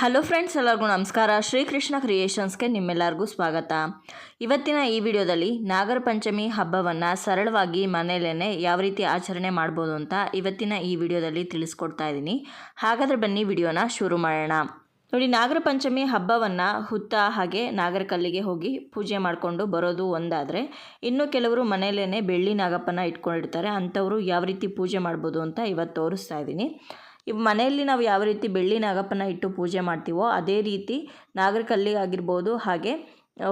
Hello friends, ಎಲ್ಲರಿಗೂ ನಮಸ್ಕಾರ. ಶ್ರೀಕೃಷ್ಣ ಕ್ರಿಯೇಷನ್ಸ್ಗೆ ನಿಮ್ಮೆಲ್ಲರಿಗೂ ಸ್ವಾಗತ. ಇವತ್ತಿನ ಈ ವಿಡಿಯೋದಲ್ಲಿ ನಾಗರ ಪಂಚಮಿ ಹಬ್ಬವನ್ನು ಸರಳವಾಗಿ ಮನೆಯಲ್ಲೇ ಯಾವ ರೀತಿ ಆಚರಣೆ ಮಾಡ್ಬೋದು ಅಂತ ಇವತ್ತಿನ ಈ ವಿಡಿಯೋದಲ್ಲಿ ತಿಳಿಸ್ಕೊಡ್ತಾ ಇದ್ದೀನಿ. ಹಾಗಾದರೆ ಬನ್ನಿ ವಿಡಿಯೋನ ಶುರು ಮಾಡೋಣ. ನೋಡಿ, ನಾಗರ ಪಂಚಮಿ ಹಬ್ಬವನ್ನು ಹುತ್ತ ಹಾಗೆ ನಾಗರ ಕಲ್ಲಿಗೆ ಹೋಗಿ ಪೂಜೆ ಮಾಡಿಕೊಂಡು ಬರೋದು ಒಂದಾದರೆ, ಇನ್ನು ಕೆಲವರು ಮನೆಯಲ್ಲೇ ಬೆಳ್ಳಿ ನಾಗಪ್ಪನ ಇಟ್ಕೊಂಡಿರ್ತಾರೆ. ಅಂಥವರು ಯಾವ ರೀತಿ ಪೂಜೆ ಮಾಡ್ಬೋದು ಅಂತ ಇವತ್ತು ತೋರಿಸ್ತಾ ಇದ್ದೀನಿ. ಮನೆಯಲ್ಲಿ ನಾವು ಯಾವ ರೀತಿ ಬೆಳ್ಳಿ ನಾಗಪ್ಪನ ಇಟ್ಟು ಪೂಜೆ ಮಾಡ್ತೀವೋ ಅದೇ ರೀತಿ ನಾಗರ ಕಲ್ಲಿಗಾಗಿರ್ಬೋದು ಹಾಗೆ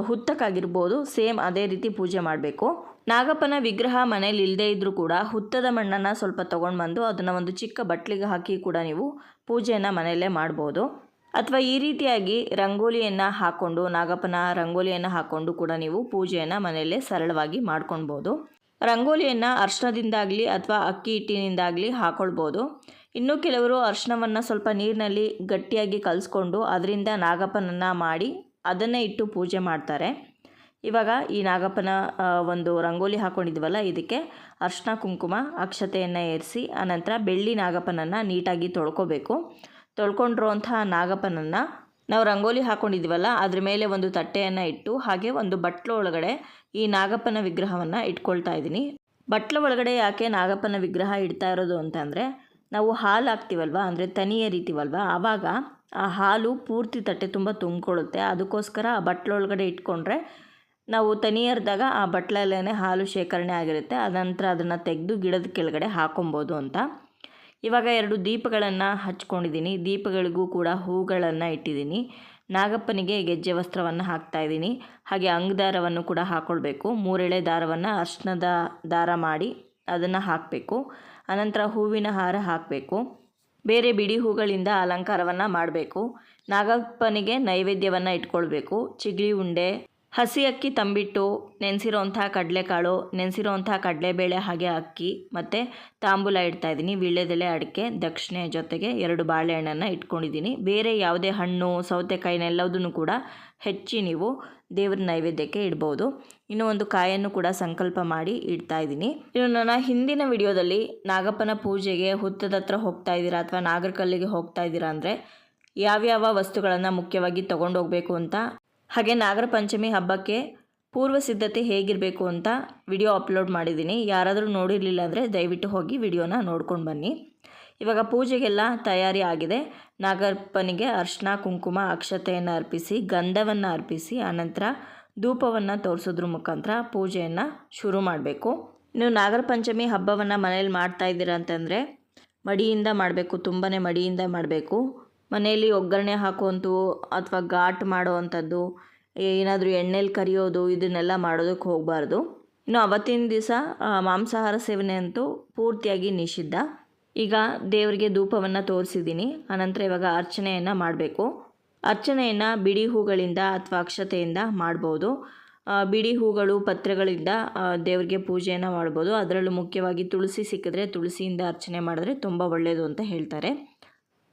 ಹುತ್ತಕ್ಕಾಗಿರ್ಬೋದು ಸೇಮ್ ಅದೇ ರೀತಿ ಪೂಜೆ ಮಾಡಬೇಕು. ನಾಗಪ್ಪನ ವಿಗ್ರಹ ಮನೇಲಿ ಇಲ್ಲದೇ ಇದ್ದರೂ ಕೂಡ ಹುತ್ತದ ಮಣ್ಣನ್ನು ಸ್ವಲ್ಪ ತೊಗೊಂಡು ಬಂದು ಅದನ್ನು ಒಂದು ಚಿಕ್ಕ ಬಟ್ಲಿಗೆ ಹಾಕಿ ಕೂಡ ನೀವು ಪೂಜೆಯನ್ನು ಮನೆಯಲ್ಲೇ ಮಾಡ್ಬೋದು. ಅಥವಾ ಈ ರೀತಿಯಾಗಿ ರಂಗೋಲಿಯನ್ನು ಹಾಕ್ಕೊಂಡು ನಾಗಪ್ಪನ ರಂಗೋಲಿಯನ್ನು ಹಾಕ್ಕೊಂಡು ಕೂಡ ನೀವು ಪೂಜೆಯನ್ನು ಮನೆಯಲ್ಲೇ ಸರಳವಾಗಿ ಮಾಡ್ಕೊಳ್ಬೋದು. ರಂಗೋಲಿಯನ್ನು ಅರ್ಶಿನದಿಂದಾಗಲಿ ಅಥವಾ ಅಕ್ಕಿ ಹಿಟ್ಟಿನಿಂದಾಗಲಿ ಹಾಕ್ಕೊಳ್ಬೋದು. ಇನ್ನು ಕೆಲವರು ಅರ್ಶಿನವನ್ನು ಸ್ವಲ್ಪ ನೀರಿನಲ್ಲಿ ಗಟ್ಟಿಯಾಗಿ ಕಲಿಸ್ಕೊಂಡು ಅದರಿಂದ ನಾಗಪ್ಪನನ್ನು ಮಾಡಿ ಅದನ್ನೇ ಇಟ್ಟು ಪೂಜೆ ಮಾಡ್ತಾರೆ. ಇವಾಗ ಈ ನಾಗಪ್ಪನ ಒಂದು ರಂಗೋಲಿ ಹಾಕ್ಕೊಂಡಿದ್ವಲ್ಲ, ಇದಕ್ಕೆ ಅರ್ಶಿನ ಕುಂಕುಮ ಅಕ್ಷತೆಯನ್ನು ಏರಿಸಿ ಆನಂತರ ಬೆಳ್ಳಿ ನಾಗಪ್ಪನನ್ನು ನೀಟಾಗಿ ತೊಳ್ಕೊಬೇಕು. ತೊಳ್ಕೊಂಡಿರುವಂತಹ ನಾಗಪ್ಪನನ್ನು ನಾವು ರಂಗೋಲಿ ಹಾಕ್ಕೊಂಡಿದ್ವಲ್ಲ ಅದ್ರ ಮೇಲೆ ಒಂದು ತಟ್ಟೆಯನ್ನು ಇಟ್ಟು ಹಾಗೆ ಒಂದು ಬಟ್ಲು ಒಳಗಡೆ ಈ ನಾಗಪ್ಪನ ವಿಗ್ರಹವನ್ನು ಇಟ್ಕೊಳ್ತಾ ಇದ್ದೀನಿ. ಬಟ್ಲ ಒಳಗಡೆ ಯಾಕೆ ನಾಗಪ್ಪನ ವಿಗ್ರಹ ಇಡ್ತಾ ಇರೋದು ಅಂತಂದರೆ, ನಾವು ಹಾಲು ಹಾಕ್ತೀವಲ್ವ, ಅಂದರೆ ತನಿ ಎರಿತೀವಲ್ವ, ಆವಾಗ ಆ ಹಾಲು ಪೂರ್ತಿ ತಟ್ಟೆ ತುಂಬ ತುಂಬಿಕೊಳ್ಳುತ್ತೆ. ಅದಕ್ಕೋಸ್ಕರ ಆ ಬಟ್ಲೊಳಗಡೆ ಇಟ್ಕೊಂಡ್ರೆ ನಾವು ತನಿ ಎರೆದಾಗ ಆ ಬಟ್ಲಲ್ಲೇ ಹಾಲು ಶೇಖರಣೆ ಆಗಿರುತ್ತೆ. ಅನಂತರ ಅದನ್ನು ತೆಗೆದು ಗಿಡದ ಕೆಳಗಡೆ ಹಾಕೊಬೋದು ಅಂತ. ಇವಾಗ 2 ದೀಪಗಳನ್ನು ಹಚ್ಕೊಂಡಿದ್ದೀನಿ. ದೀಪಗಳಿಗೂ ಕೂಡ ಹೂಗಳನ್ನು ಇಟ್ಟಿದ್ದೀನಿ. ನಾಗಪ್ಪನಿಗೆ ಗೆಜ್ಜೆ ವಸ್ತ್ರವನ್ನು ಹಾಕ್ತಾಯಿದ್ದೀನಿ. ಹಾಗೆ ಅಂಗದಾರವನ್ನು ಕೂಡ ಹಾಕ್ಕೊಳ್ಬೇಕು. 3 ಎಳೆ ದಾರವನ್ನು ಅರ್ಶಿನದ ದಾರ ಮಾಡಿ ಅದನ್ನು ಹಾಕಬೇಕು. ಅನಂತರ ಹೂವಿನ ಹಾರ ಹಾಕಬೇಕು. ಬೇರೆ ಬಿಡಿ ಹೂಗಳಿಂದ ಅಲಂಕಾರವನ್ನು ಮಾಡಬೇಕು. ನಾಗಪ್ಪನಿಗೆ ನೈವೇದ್ಯವನ್ನು ಇಟ್ಕೊಳ್ಬೇಕು. ಚಿಗಳಿ ಉಂಡೆ, ಹಸಿ ಅಕ್ಕಿ ತಂಬಿಟ್ಟು, ನೆನೆಸಿರೋವಂಥ ಕಡಲೆಕಾಳು, ನೆನೆಸಿರೋವಂಥ ಕಡಲೆಬೇಳೆ ಹಾಗೆ ಅಕ್ಕಿ ಮತ್ತು ತಾಂಬೂಲ ಇಡ್ತಾಯಿದ್ದೀನಿ. ವೀಳ್ಯದೆಲೆ, ಅಡಿಕೆ, ದಕ್ಷಿಣೆ ಜೊತೆಗೆ 2 ಬಾಳೆಹಣ್ಣನ್ನು ಇಟ್ಕೊಂಡಿದ್ದೀನಿ. ಬೇರೆ ಯಾವುದೇ ಹಣ್ಣು ಸೌತೆಕಾಯಿನೆಲ್ಲದನ್ನು ಕೂಡ ಹೆಚ್ಚಿ ನೀವು ದೇವ್ರ ನೈವೇದ್ಯಕ್ಕೆ ಇಡ್ಬೋದು. ಇನ್ನು ಒಂದು ಕಾಯನ್ನು ಕೂಡ ಸಂಕಲ್ಪ ಮಾಡಿ ಇಡ್ತಾಯಿದ್ದೀನಿ. ಇನ್ನು ನನ್ನ ಹಿಂದಿನ ವಿಡಿಯೋದಲ್ಲಿ ನಾಗಪ್ಪನ ಪೂಜೆಗೆ ಹುತ್ತದ ಹತ್ರ ಹೋಗ್ತಾ ಇದ್ದೀರಾ ಅಥವಾ ನಾಗರ ಕಲ್ಲಿಗೆ ಹೋಗ್ತಾ ಇದ್ದೀರಾ ಅಂದರೆ ಯಾವ್ಯಾವ ವಸ್ತುಗಳನ್ನು ಮುಖ್ಯವಾಗಿ ತೊಗೊಂಡು ಹೋಗಬೇಕು ಅಂತ, ಹಾಗೆ ನಾಗರ ಪಂಚಮಿ ಹಬ್ಬಕ್ಕೆ ಪೂರ್ವ ಸಿದ್ಧತೆ ಹೇಗಿರಬೇಕು ಅಂತ ವಿಡಿಯೋ ಅಪ್ಲೋಡ್ ಮಾಡಿದ್ದೀನಿ. ಯಾರಾದರೂ ನೋಡಿರಲಿಲ್ಲ ಅಂದರೆ ದಯವಿಟ್ಟು ಹೋಗಿ ವಿಡಿಯೋನ ನೋಡ್ಕೊಂಡು ಬನ್ನಿ. ಇವಾಗ ಪೂಜೆಗೆಲ್ಲ ತಯಾರಿ ಆಗಿದೆ. ನಾಗಪ್ಪನಿಗೆ ಅರ್ಶಿನ ಕುಂಕುಮ ಅಕ್ಷತೆಯನ್ನು ಅರ್ಪಿಸಿ ಗಂಧವನ್ನು ಅರ್ಪಿಸಿ ಆನಂತರ ಧೂಪವನ್ನು ತೋರಿಸೋದ್ರ ಮುಖಾಂತರ ಪೂಜೆಯನ್ನು ಶುರು ಮಾಡಬೇಕು. ನೀವು ನಾಗರ ಪಂಚಮಿ ಹಬ್ಬವನ್ನು ಮನೇಲಿ ಮಾಡ್ತಾ ಇದ್ದೀರಾ ಅಂತಂದರೆ ಮಡಿಯಿಂದ ಮಾಡಬೇಕು, ತುಂಬಾ ಮಡಿಯಿಂದ ಮಾಡಬೇಕು. ಮನೆಯಲ್ಲಿ ಒಗ್ಗರಣೆ ಹಾಕುವಂಥವು ಅಥವಾ ಘಾಟ್ ಮಾಡೋವಂಥದ್ದು, ಏನಾದರೂ ಎಣ್ಣೆಲಿ ಕರಿಯೋದು ಇದನ್ನೆಲ್ಲ ಮಾಡೋದಕ್ಕೆ ಹೋಗಬಾರ್ದು. ಇನ್ನು ಅವತ್ತಿನ ದಿವಸ ಮಾಂಸಾಹಾರ ಸೇವನೆ ಅಂತೂ ಪೂರ್ತಿಯಾಗಿ ನಿಷಿದ್ಧ. ಈಗ ದೇವರಿಗೆ ಧೂಪವನ್ನು ತೋರಿಸಿದ್ದೀನಿ. ಆನಂತರ ಇವಾಗ ಅರ್ಚನೆಯನ್ನು ಮಾಡಬೇಕು. ಅರ್ಚನೆಯನ್ನು ಬಿಡಿ ಹೂಗಳಿಂದ ಅಥವಾ ಅಕ್ಷತೆಯಿಂದ ಮಾಡ್ಬೋದು. ಬಿಡಿ ಹೂಗಳು ಪತ್ರೆಗಳಿಂದ ದೇವರಿಗೆ ಪೂಜೆಯನ್ನು ಮಾಡ್ಬೋದು. ಅದರಲ್ಲೂ ಮುಖ್ಯವಾಗಿ ತುಳಸಿ ಸಿಕ್ಕಿದ್ರೆ ತುಳಸಿಯಿಂದ ಅರ್ಚನೆ ಮಾಡಿದ್ರೆ ತುಂಬ ಒಳ್ಳೆಯದು ಅಂತ ಹೇಳ್ತಾರೆ.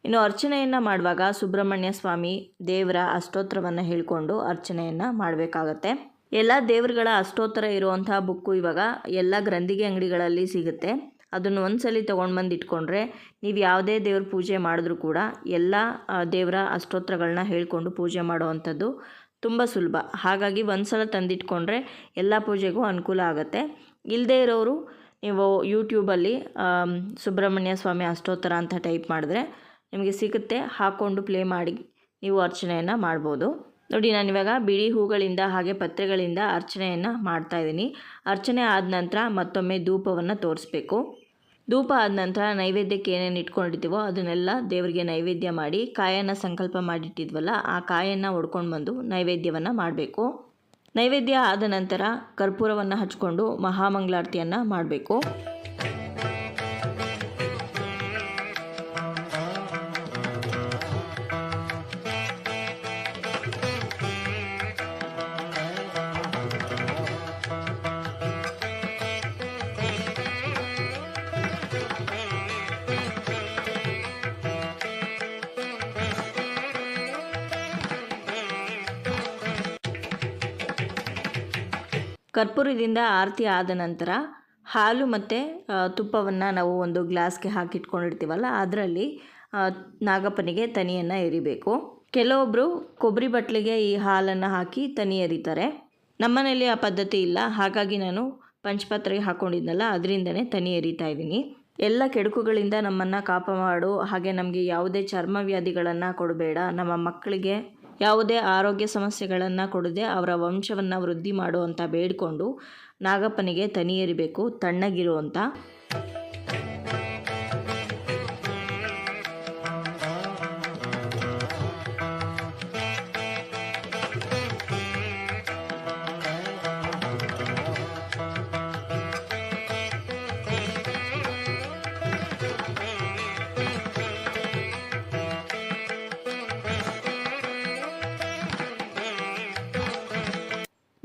ಇನ್ನು ಅರ್ಚನೆಯನ್ನು ಮಾಡುವಾಗ ಸುಬ್ರಹ್ಮಣ್ಯ ಸ್ವಾಮಿ ದೇವರ ಅಷ್ಟೋತ್ತರವನ್ನು ಹೇಳಿಕೊಂಡು ಅರ್ಚನೆಯನ್ನು ಮಾಡಬೇಕಾಗತ್ತೆ. ಎಲ್ಲ ದೇವರುಗಳ ಅಷ್ಟೋತ್ತರ ಇರುವಂಥ ಬುಕ್ಕು ಇವಾಗ ಎಲ್ಲ ಗ್ರಂಥಿಗೆ ಅಂಗಡಿಗಳಲ್ಲಿ ಸಿಗುತ್ತೆ. ಅದನ್ನು ಒಂದ್ಸಲಿ ತೊಗೊಂಡು ಬಂದು ಇಟ್ಕೊಂಡ್ರೆ ನೀವು ಯಾವುದೇ ದೇವ್ರ ಪೂಜೆ ಮಾಡಿದ್ರೂ ಕೂಡ ಎಲ್ಲ ದೇವರ ಅಷ್ಟೋತ್ತರಗಳನ್ನ ಹೇಳ್ಕೊಂಡು ಪೂಜೆ ಮಾಡುವಂಥದ್ದು ತುಂಬ ಸುಲಭ. ಹಾಗಾಗಿ ಒಂದ್ಸಲ ತಂದಿಟ್ಕೊಂಡ್ರೆ ಎಲ್ಲ ಪೂಜೆಗೂ ಅನುಕೂಲ ಆಗುತ್ತೆ. ಇಲ್ಲದೇ ಇರೋರು ನೀವು ಯೂಟ್ಯೂಬಲ್ಲಿ ಸುಬ್ರಹ್ಮಣ್ಯ ಸ್ವಾಮಿ ಅಷ್ಟೋತ್ತರ ಅಂತ ಟೈಪ್ ಮಾಡಿದ್ರೆ ನಿಮಗೆ ಸಿಗುತ್ತೆ. ಹಾಕ್ಕೊಂಡು ಪ್ಲೇ ಮಾಡಿ ನೀವು ಅರ್ಚನೆಯನ್ನು ಮಾಡ್ಬೋದು. ನೋಡಿ, ನಾನಿವಾಗ ಬಿಡಿ ಹೂಗಳಿಂದ ಹಾಗೆ ಪತ್ರೆಗಳಿಂದ ಅರ್ಚನೆಯನ್ನು ಮಾಡ್ತಾಯಿದ್ದೀನಿ. ಅರ್ಚನೆ ಆದ ನಂತರ ಮತ್ತೊಮ್ಮೆ ಧೂಪವನ್ನು ತೋರಿಸ್ಬೇಕು. ಧೂಪ ಆದ ನಂತರ ನೈವೇದ್ಯಕ್ಕೆ ಏನೇನು ಇಟ್ಕೊಂಡಿರ್ತೀವೋ ಅದನ್ನೆಲ್ಲ ದೇವರಿಗೆ ನೈವೇದ್ಯ ಮಾಡಿ ಕಾಯನ್ನು ಸಂಕಲ್ಪ ಮಾಡಿಟ್ಟಿದ್ವಲ್ಲ ಆ ಕಾಯನ್ನು ಒಡ್ಕೊಂಡು ಬಂದು ನೈವೇದ್ಯವನ್ನು ಮಾಡಬೇಕು. ನೈವೇದ್ಯ ಆದ ನಂತರ ಕರ್ಪೂರವನ್ನು ಹಚ್ಕೊಂಡು ಮಹಾಮಂಗಳಾರತಿಯನ್ನು ಮಾಡಬೇಕು. ಕರ್ಪೂರದಿಂದ ಆರತಿ ಆದ ನಂತರ ಹಾಲು ಮತ್ತು ತುಪ್ಪವನ್ನು ನಾವು ಒಂದು ಗ್ಲಾಸ್ಗೆ ಹಾಕಿಟ್ಕೊಂಡಿರ್ತೀವಲ್ಲ ಅದರಲ್ಲಿ ನಾಗಪ್ಪನಿಗೆ ತನಿಯನ್ನು ಎರಿಬೇಕು. ಕೆಲವೊಬ್ಬರು ಕೊಬ್ಬರಿ ಬಟ್ಲಿಗೆ ಈ ಹಾಲನ್ನು ಹಾಕಿ ತನಿ ಎರಿತಾರೆ. ನಮ್ಮನೇಲಿ ಆ ಪದ್ಧತಿ ಇಲ್ಲ, ಹಾಗಾಗಿ ನಾನು ಪಂಚಪಾತ್ರೆಗೆ ಹಾಕ್ಕೊಂಡಿದ್ನಲ್ಲ ಅದರಿಂದನೇ ತನಿ ಎರಿತಾ ಇದ್ದೀನಿ. ಎಲ್ಲ ಕೆಡುಕುಗಳಿಂದ ನಮ್ಮನ್ನು ಕಾಪಾಡು, ಹಾಗೆ ನಮಗೆ ಯಾವುದೇ ಚರ್ಮ ವ್ಯಾಧಿಗಳನ್ನು ಕೊಡಬೇಡ, ನಮ್ಮ ಮಕ್ಕಳಿಗೆ ಯಾವುದೇ ಆರೋಗ್ಯ ಸಮಸ್ಯೆಗಳನ್ನು ಕೊಡದೆ ಅವರ ವಂಶವನ್ನು ವೃದ್ಧಿ ಮಾಡು ಅಂತ ಬೇಡಿಕೊಂಡು ನಾಗಪ್ಪನಿಗೆ ತನಿ ಎರಿಬೇಕು, ತಣ್ಣಗಿರು ಅಂತ.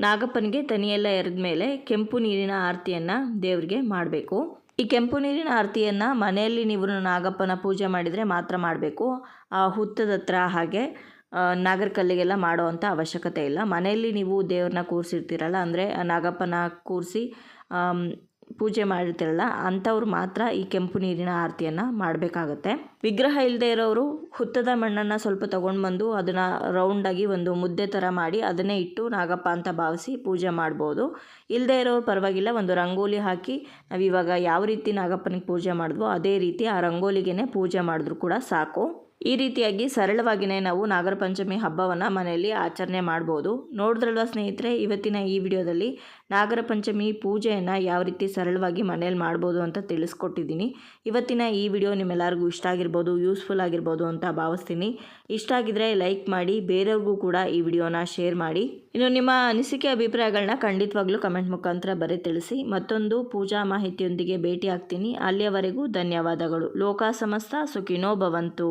ನಾಗಪ್ಪನಿಗೆ ತನಿಯೆಲ್ಲ ಎರೆದ ಮೇಲೆ ಕೆಂಪು ನೀರಿನ ಆರತಿಯನ್ನು ದೇವರಿಗೆ ಮಾಡಬೇಕು. ಈ ಕೆಂಪು ನೀರಿನ ಆರತಿಯನ್ನು ಮನೆಯಲ್ಲಿ ನೀವು ನಾಗಪ್ಪನ ಪೂಜೆ ಮಾಡಿದರೆ ಮಾತ್ರ ಮಾಡಬೇಕು. ಆ ಹುತ್ತದ ಹತ್ರ ಹಾಗೆ ನಾಗರ ಕಲ್ಲಿಗೆಲ್ಲ ಮಾಡೋ ಅಂಥ ಅವಶ್ಯಕತೆ ಇಲ್ಲ. ಮನೆಯಲ್ಲಿ ನೀವು ದೇವ್ರನ್ನ ಕೂರಿಸಿರ್ತೀರಲ್ಲ, ಅಂದರೆ ನಾಗಪ್ಪನ ಕೂರಿಸಿ ಪೂಜೆ ಮಾಡಿರ್ತೀರಲ್ಲ ಅಂಥವ್ರು ಮಾತ್ರ ಈ ಕೆಂಪು ನೀರಿನ ಆರತಿಯನ್ನು ಮಾಡಬೇಕಾಗತ್ತೆ. ವಿಗ್ರಹ ಇಲ್ಲದೆ ಇರೋರು ಹುತ್ತದ ಮಣ್ಣನ್ನು ಸ್ವಲ್ಪ ತೊಗೊಂಡು ಬಂದು ಅದನ್ನು ರೌಂಡಾಗಿ ಒಂದು ಮುದ್ದೆ ಥರ ಮಾಡಿ ಅದನ್ನೇ ಇಟ್ಟು ನಾಗಪ್ಪ ಅಂತ ಭಾವಿಸಿ ಪೂಜೆ ಮಾಡ್ಬೋದು. ಇಲ್ಲದೆ ಇರೋರು ಪರವಾಗಿಲ್ಲ, ಒಂದು ರಂಗೋಲಿ ಹಾಕಿ ನಾವಿವಾಗ ಯಾವ ರೀತಿ ನಾಗಪ್ಪನಿಗೆ ಪೂಜೆ ಮಾಡಿದ್ವೋ ಅದೇ ರೀತಿ ಆ ರಂಗೋಲಿಗೆ ಪೂಜೆ ಮಾಡಿದ್ರು ಕೂಡ ಸಾಕು. ಈ ರೀತಿಯಾಗಿ ಸರಳವಾಗಿಯೇ ನಾವು ನಾಗರ ಪಂಚಮಿ ಹಬ್ಬವನ್ನು ಮನೆಯಲ್ಲಿ ಆಚರಣೆ ಮಾಡ್ಬೋದು. ನೋಡಿದ್ರಲ್ವ ಸ್ನೇಹಿತರೆ, ಇವತ್ತಿನ ಈ ವಿಡಿಯೋದಲ್ಲಿ ನಾಗರ ಪಂಚಮಿ ಪೂಜೆಯನ್ನು ಯಾವ ರೀತಿ ಸರಳವಾಗಿ ಮನೇಲಿ ಮಾಡ್ಬೋದು ಅಂತ ತಿಳಿಸ್ಕೊಟ್ಟಿದ್ದೀನಿ. ಇವತ್ತಿನ ಈ ವಿಡಿಯೋ ನಿಮ್ಮೆಲ್ಲರಿಗೂ ಇಷ್ಟ ಆಗಿರ್ಬೋದು, ಯೂಸ್ಫುಲ್ ಆಗಿರ್ಬೋದು ಅಂತ ಭಾವಿಸ್ತೀನಿ. ಇಷ್ಟ ಆಗಿದ್ರೆ ಲೈಕ್ ಮಾಡಿ, ಬೇರೆಯವ್ರಿಗೂ ಕೂಡ ಈ ವಿಡಿಯೋನ ಶೇರ್ ಮಾಡಿ. ಇನ್ನು ನಿಮ್ಮ ಅನಿಸಿಕೆ ಅಭಿಪ್ರಾಯಗಳನ್ನ ಖಂಡಿತವಾಗ್ಲೂ ಕಮೆಂಟ್ ಮುಖಾಂತರ ತಿಳಿಸಿ. ಮತ್ತೊಂದು ಪೂಜಾ ಮಾಹಿತಿಯೊಂದಿಗೆ ಭೇಟಿ ಆಗ್ತೀನಿ. ಅಲ್ಲಿಯವರೆಗೂ ಧನ್ಯವಾದಗಳು. ಲೋಕ ಸಮಸ್ತ ಸುಖಿನೋ ಭವಂತು.